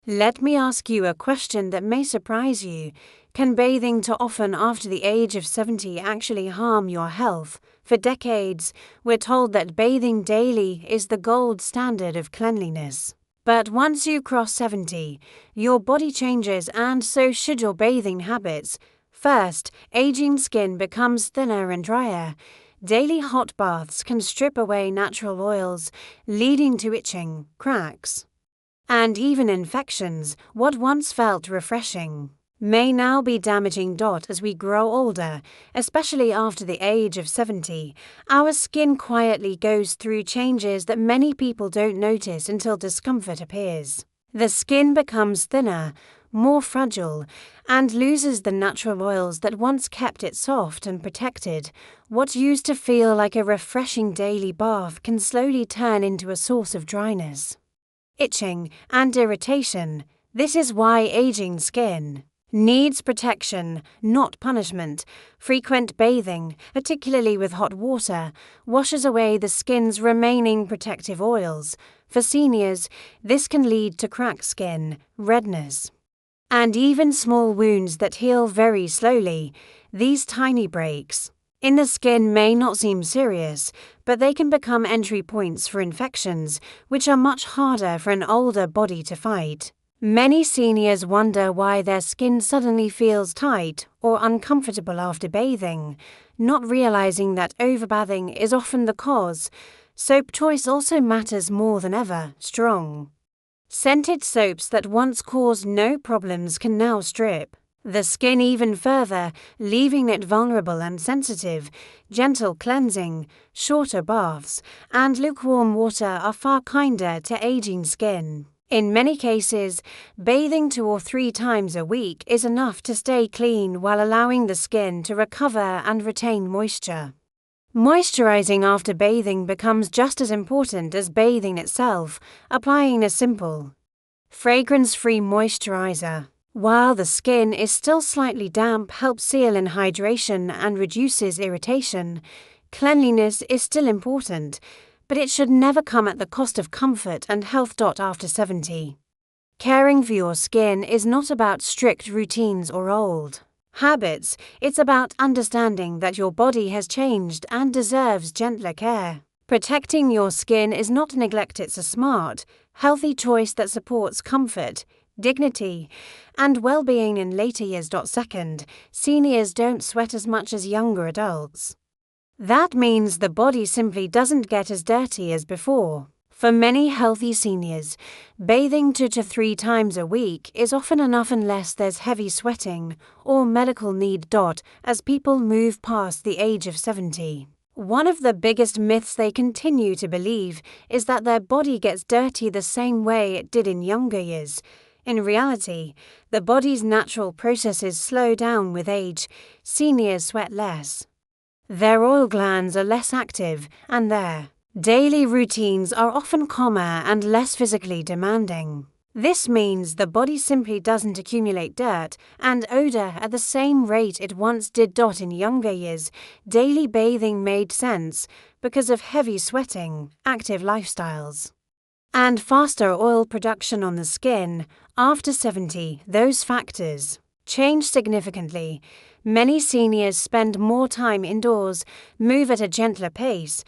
Let me ask you a question that may surprise you. Can bathing too often after the age of 70 actually harm your health? For decades, we're told that bathing daily is the gold standard of cleanliness. But once you cross 70, your body changes and so should your bathing habits. First, aging skin becomes thinner and drier. Daily hot baths can strip away natural oils, leading to itching, cracks, and even infections. What once felt refreshing may now be damaging. As we grow older, especially after the age of 70, our skin quietly goes through changes that many people don't notice until discomfort appears. The skin becomes thinner, more fragile, and loses the natural oils that once kept it soft and protected. What used to feel like a refreshing daily bath can slowly turn into a source of dryness, itching, and irritation. This is why aging skin needs protection, not punishment. Frequent bathing, particularly with hot water, washes away the skin's remaining protective oils. For seniors, this can lead to cracked skin, redness, and even small wounds that heal very slowly. These tiny breaks in the skin may not seem serious, but they can become entry points for infections, which are much harder for an older body to fight. Many seniors wonder why their skin suddenly feels tight or uncomfortable after bathing, not realizing that overbathing is often the cause. Soap choice also matters more than ever. Strong, scented soaps that once caused no problems can now strip the skin even further, leaving it vulnerable and sensitive. Gentle cleansing, shorter baths, and lukewarm water are far kinder to aging skin. In many cases, bathing 2 or 3 times a week is enough to stay clean while allowing the skin to recover and retain moisture. Moisturizing after bathing becomes just as important as bathing itself. Applying a simple, fragrance-free moisturizer while the skin is still slightly damp helps seal in hydration and reduces irritation. Cleanliness is still important, but it should never come at the cost of comfort and health. After 70, caring for your skin is not about strict routines or old habits. It's about understanding that your body has changed and deserves gentler care. Protecting your skin is not neglect, it's a smart, healthy choice that supports comfort, dignity, and well-being in later years. Second, seniors don't sweat as much as younger adults. That means the body simply doesn't get as dirty as before. For many healthy seniors, bathing 2 to 3 times a week is often enough unless there's heavy sweating or medical need. As people move past the age of 70, one of the biggest myths they continue to believe is that their body gets dirty the same way it did in younger years. In reality, the body's natural processes slow down with age. Seniors sweat less, their oil glands are less active, and their daily routines are often calmer and less physically demanding. This means the body simply doesn't accumulate dirt and odor at the same rate it once did. In younger years, daily bathing made sense because of heavy sweating, active lifestyles, and faster oil production on the skin. After 70, those factors change significantly. Many seniors spend more time indoors, move at a gentler pace,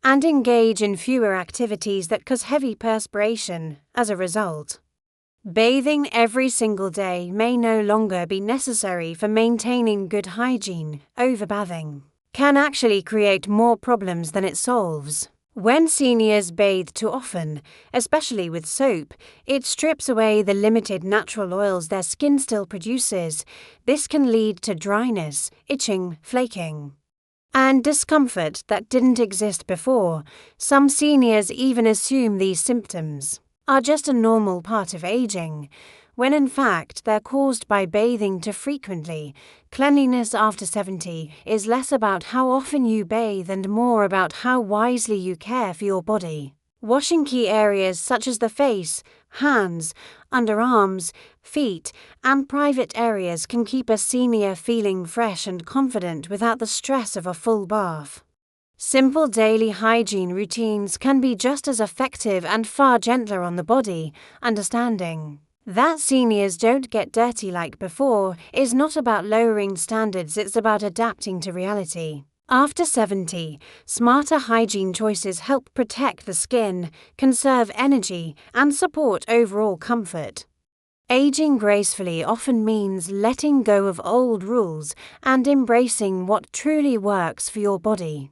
and engage in fewer activities that cause heavy perspiration. As a result, bathing every single day may no longer be necessary for maintaining good hygiene. Overbathing can actually create more problems than it solves. When seniors bathe too often, especially with soap, it strips away the limited natural oils their skin still produces. This can lead to dryness, itching, flaking, and discomfort that didn't exist before. Some seniors even assume these symptoms are just a normal part of aging, when in fact they're caused by bathing too frequently. Cleanliness after 70 is less about how often you bathe and more about how wisely you care for your body. Washing key areas such as the face, hands, underarms, feet, and private areas can keep a senior feeling fresh and confident without the stress of a full bath. Simple daily hygiene routines can be just as effective and far gentler on the body. Understanding That seniors don't get dirty like before is not about lowering standards, it's about adapting to reality. After 70, smarter hygiene choices help protect the skin, conserve energy, and support overall comfort. Aging gracefully often means letting go of old rules and embracing what truly works for your body.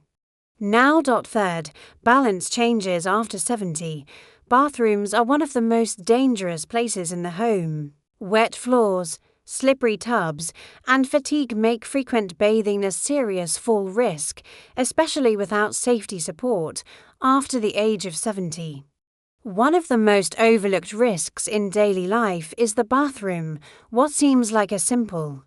Now. Third, balance changes after 70. Bathrooms are one of the most dangerous places in the home. Wet floors, slippery tubs, and fatigue make frequent bathing a serious fall risk, especially without safety support, after the age of 70. One of the most overlooked risks in daily life is the bathroom. What seems like a simple,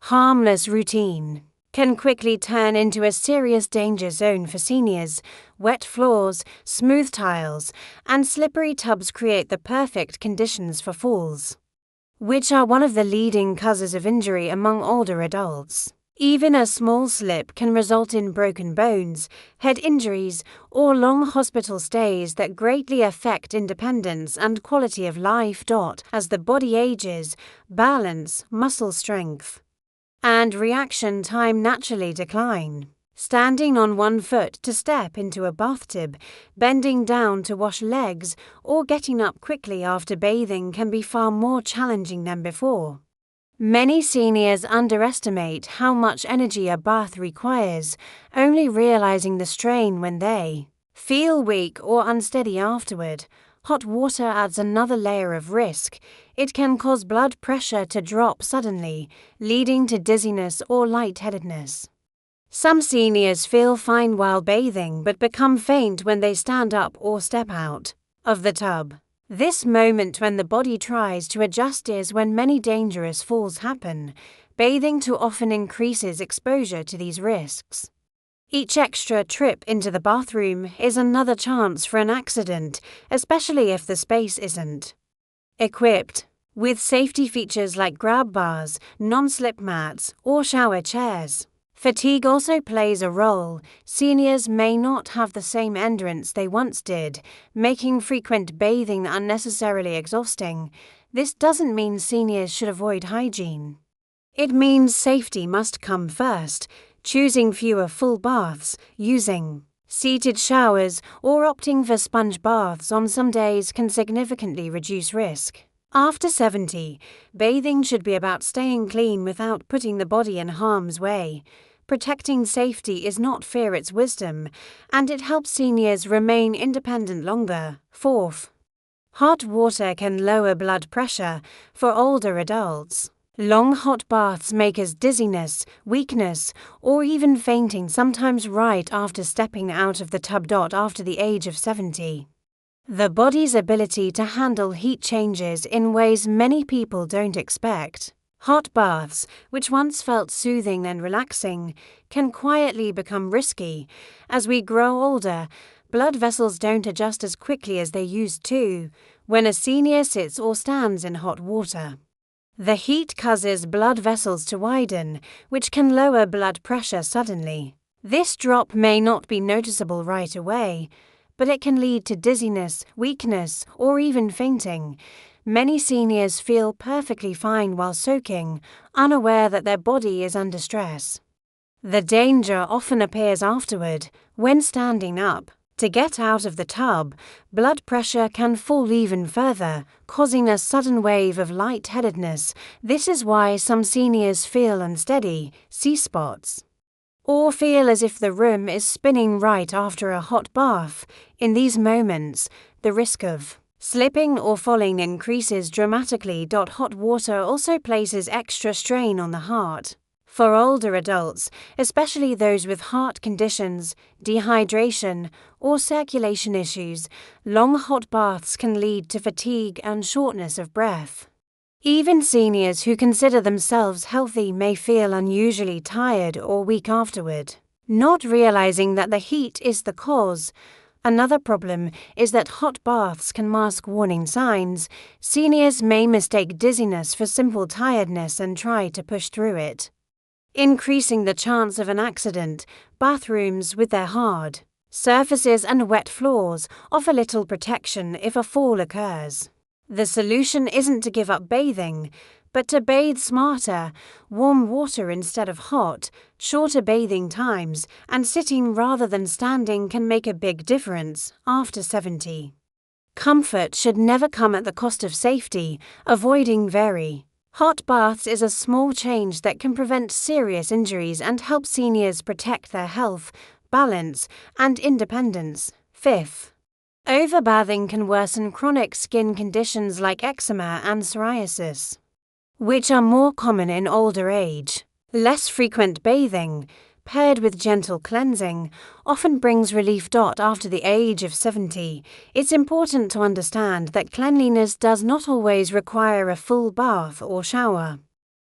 harmless routine can quickly turn into a serious danger zone for seniors. Wet floors, smooth tiles, and slippery tubs create the perfect conditions for falls, which are one of the leading causes of injury among older adults. Even a small slip can result in broken bones, head injuries, or long hospital stays that greatly affect independence and quality of life. As the body ages, balance, muscle strength, and reaction time naturally decline. Standing on one foot to step into a bathtub, bending down to wash legs, or getting up quickly after bathing can be far more challenging than before. Many seniors underestimate how much energy a bath requires, only realizing the strain when they feel weak or unsteady afterward. Hot water adds another layer of risk. It can cause blood pressure to drop suddenly, leading to dizziness or lightheadedness. Some seniors feel fine while bathing but become faint when they stand up or step out of the tub. This moment when the body tries to adjust is when many dangerous falls happen. Bathing too often increases exposure to these risks. Each extra trip into the bathroom is another chance for an accident, especially if the space isn't equipped with safety features like grab bars, non-slip mats, or shower chairs. Fatigue also plays a role. Seniors may not have the same endurance they once did, making frequent bathing unnecessarily exhausting. This doesn't mean seniors should avoid hygiene. It means safety must come first. Choosing fewer full baths, using seated showers, or opting for sponge baths on some days can significantly reduce risk. After 70, bathing should be about staying clean without putting the body in harm's way. Protecting safety is not fear, it's wisdom, and it helps seniors remain independent longer. Fourth, hot water can lower blood pressure for older adults. Long hot baths may cause dizziness, weakness, or even fainting, sometimes right after stepping out of the tub. After the age of 70. The body's ability to handle heat changes in ways many people don't expect. Hot baths, which once felt soothing and relaxing, can quietly become risky. As we grow older, blood vessels don't adjust as quickly as they used to when a senior sits or stands in hot water. The heat causes blood vessels to widen, which can lower blood pressure suddenly. This drop may not be noticeable right away, but it can lead to dizziness, weakness, or even fainting. Many seniors feel perfectly fine while soaking, unaware that their body is under stress. The danger often appears afterward, when standing up. To get out of the tub, blood pressure can fall even further, causing a sudden wave of lightheadedness. This is why some seniors feel unsteady, see spots, or feel as if the room is spinning right after a hot bath. In these moments, the risk of slipping or falling increases dramatically. Hot water also places extra strain on the heart. For older adults, especially those with heart conditions, dehydration, or circulation issues, long hot baths can lead to fatigue and shortness of breath. Even seniors who consider themselves healthy may feel unusually tired or weak afterward, not realizing that the heat is the cause. Another problem is that hot baths can mask warning signs. Seniors may mistake dizziness for simple tiredness and try to push through it, increasing the chance of an accident. Bathrooms with their hard surfaces and wet floors offer little protection if a fall occurs. The solution isn't to give up bathing, but to bathe smarter, warm water instead of hot, shorter bathing times, and sitting rather than standing can make a big difference after 70. Comfort should never come at the cost of safety, avoiding very hot baths is a small change that can prevent serious injuries and help seniors protect their health, balance, and independence. 5th. Overbathing can worsen chronic skin conditions like eczema and psoriasis, which are more common in older age. Less frequent bathing, paired with gentle cleansing, often brings relief. After the age of 70, it's important to understand that cleanliness does not always require a full bath or shower.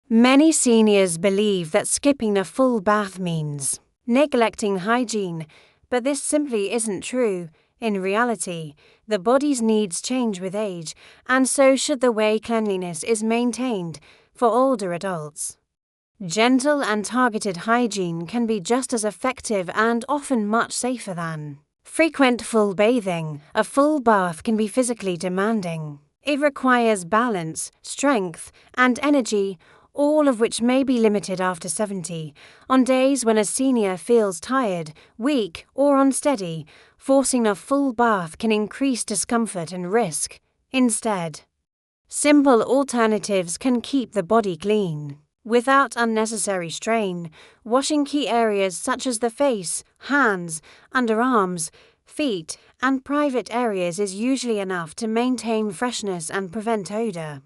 Many seniors believe that skipping a full bath means neglecting hygiene, but this simply isn't true. In reality, the body's needs change with age, and so should the way cleanliness is maintained for older adults. Gentle and targeted hygiene can be just as effective and often much safer than frequent full bathing. A full bath can be physically demanding. It requires balance, strength, and energy, all of which may be limited after 70. On days when a senior feels tired, weak, or unsteady, forcing a full bath can increase discomfort and risk. Instead, simple alternatives can keep the body clean without unnecessary strain. Washing key areas such as the face, hands, underarms, feet, and private areas is usually enough to maintain freshness and prevent odor.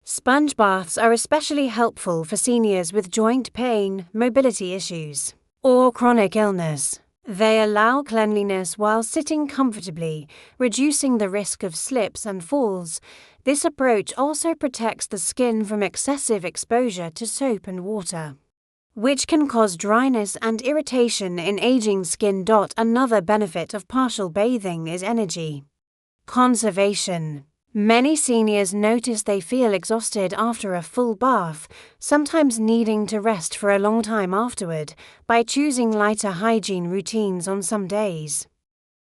Sponge baths are especially helpful for seniors with joint pain, mobility issues, or chronic illness. They allow cleanliness while sitting comfortably, reducing the risk of slips and falls. This approach also protects the skin from excessive exposure to soap and water, which can cause dryness and irritation in aging skin. Another benefit of partial bathing is energy conservation. Many seniors notice they feel exhausted after a full bath, sometimes needing to rest for a long time afterward. By choosing lighter hygiene routines on some days,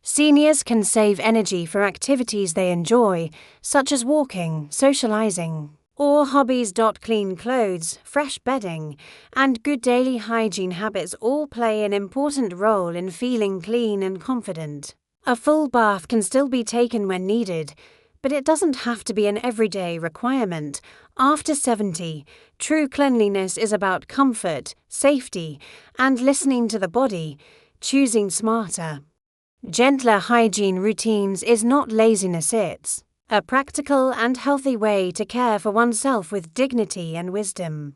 seniors can save energy for activities they enjoy, such as walking, socializing, or hobbies. Clean clothes, fresh bedding, and good daily hygiene habits all play an important role in feeling clean and confident. A full bath can still be taken when needed, but it doesn't have to be an everyday requirement. After 70, true cleanliness is about comfort, safety, and listening to the body. Choosing smarter, gentler hygiene routines is not laziness, it's a practical and healthy way to care for oneself with dignity and wisdom.